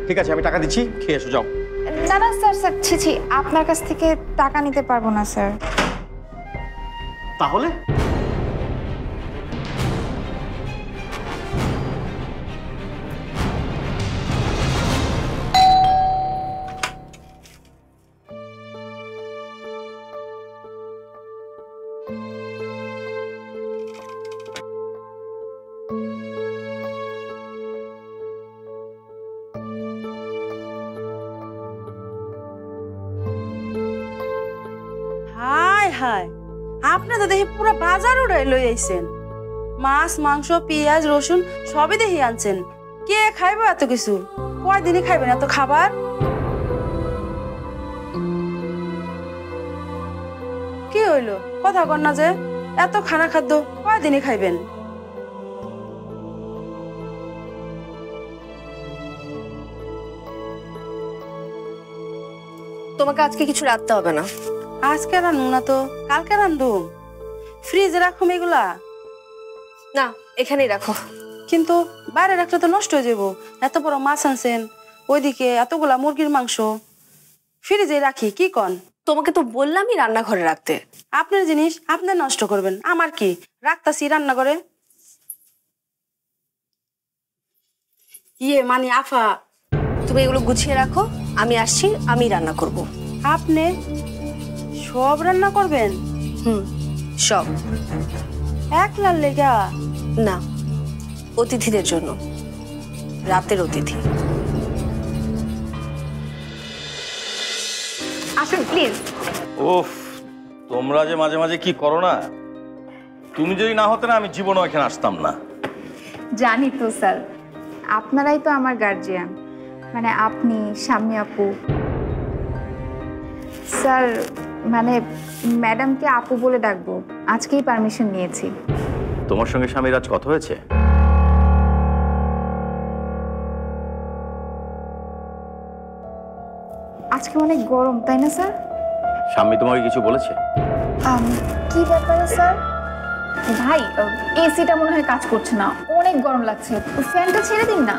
ঠিক আছে, আমি টাকা দিচ্ছি, খেয়ে এসো, যাও। না না স্যার, স্যার ছি ছি, আপনার কাছ থেকে টাকা নিতে পারবো না স্যার। তাহলে হায় হায়, আপনি তো দেখি পুরো বাজার উড়াই লই আইছেন। মাছ, মাংস, পেঁয়াজ, রসুন সবই দেখি আনছেন। কে খাইবে এত কিছু? কয়দিনই খাইবেন এত খাবার? কি হইলো, কথা কর না যে? এত খানা খাদ্য কয়দিনই খাইবেন? তোমাকে আজকে কিছু রাখতে হবে না। আজকে রান্নু না তো কালকে রান্ধুম। ফ্রিজে রাখুম এগুলা? না, এখানেই রাখো। কিন্তু বাইরে রাখলে তো নষ্ট হয়ে যাবো। এত বড় মাছ আনছেন, ওইদিকে এতগুলা মুরগির মাংস, ফ্রিজে রাখি কি কন? তোমাকে তো বললামই রান্নাঘরে রাখতে। আপনার জিনিস আপনি নষ্ট করবেন, আমার কি? রাখতাছি রান্নাঘরে। ইয়ে মানে আফা, তুমি এগুলো গুছিয়ে রাখো, আমি আসছি, আমি রান্না করব। আপনি সব রান্না করবেন? সব। একলার লেগা? না, অতিথিদের জন্য, রাতের অতিথি। আসুন প্লিজ। ওফ, তোমরা যে মাঝে মাঝে কি করো না। তুমি যদি না হতে না, আমি জীবনও এখানে আসতাম না। জানি তো স্যার, আপনারাই তো আমার গার্জিয়ান, মানে আপনি, শাম্মী আপু। স্যার মানে ম্যাডামকে আপু বলে ডাকবো, আজকেই পারমিশন নিয়েছি। তোমার সঙ্গে স্বামীর আজ কথা হয়েছে? আজকে অনেক গরম তাই না স্যার? স্বামী তোমাকে কিছু বলেছে? কি ব্যাপারে স্যার? ভাই, এসিটা মনে হয় কাজ করছে না, অনেক গরম লাগছে, ফ্যানটা ছেড়ে দিন না।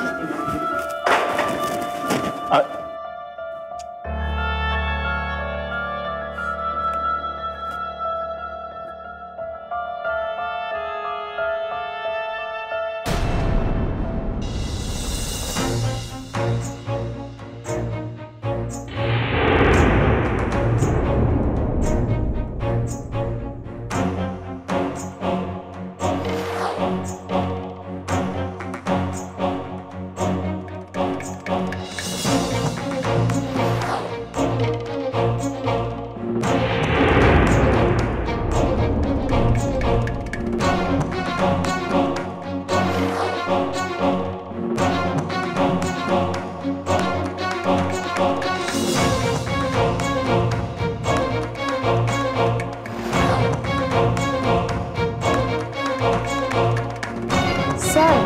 স্যার,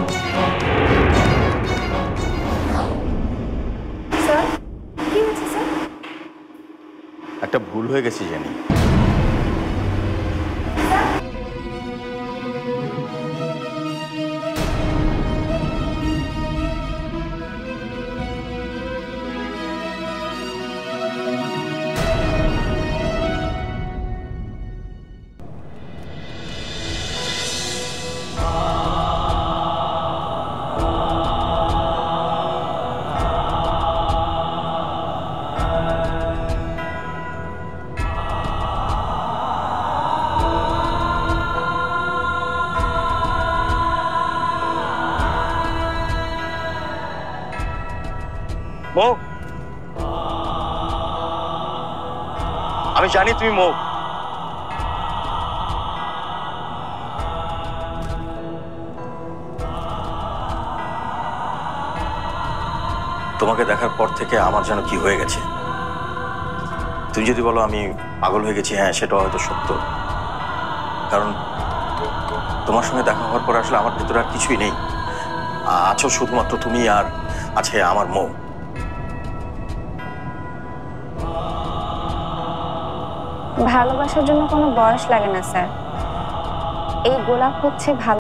স্যার কি হয়েছে স্যার? একটা ভুল হয়ে গেছে জানি। মৌ, আমি জানি তুমি মৌ। তোমাকে দেখার পর থেকে আমার যেন কি হয়ে গেছে। তুমি যদি বলো আমি পাগল হয়ে গেছি, হ্যাঁ সেটা হয়তো সত্য। কারণ তোমার সঙ্গে দেখা হওয়ার পর আসলে আমার ভিতরে আর কিছুই নেই। আছো শুধুমাত্র তুমি, আর আছে আমার মৌ। ভালোবাসার জন্য কোনো বয়স লাগে না স্যার। এই গোলাপ হচ্ছে ভালো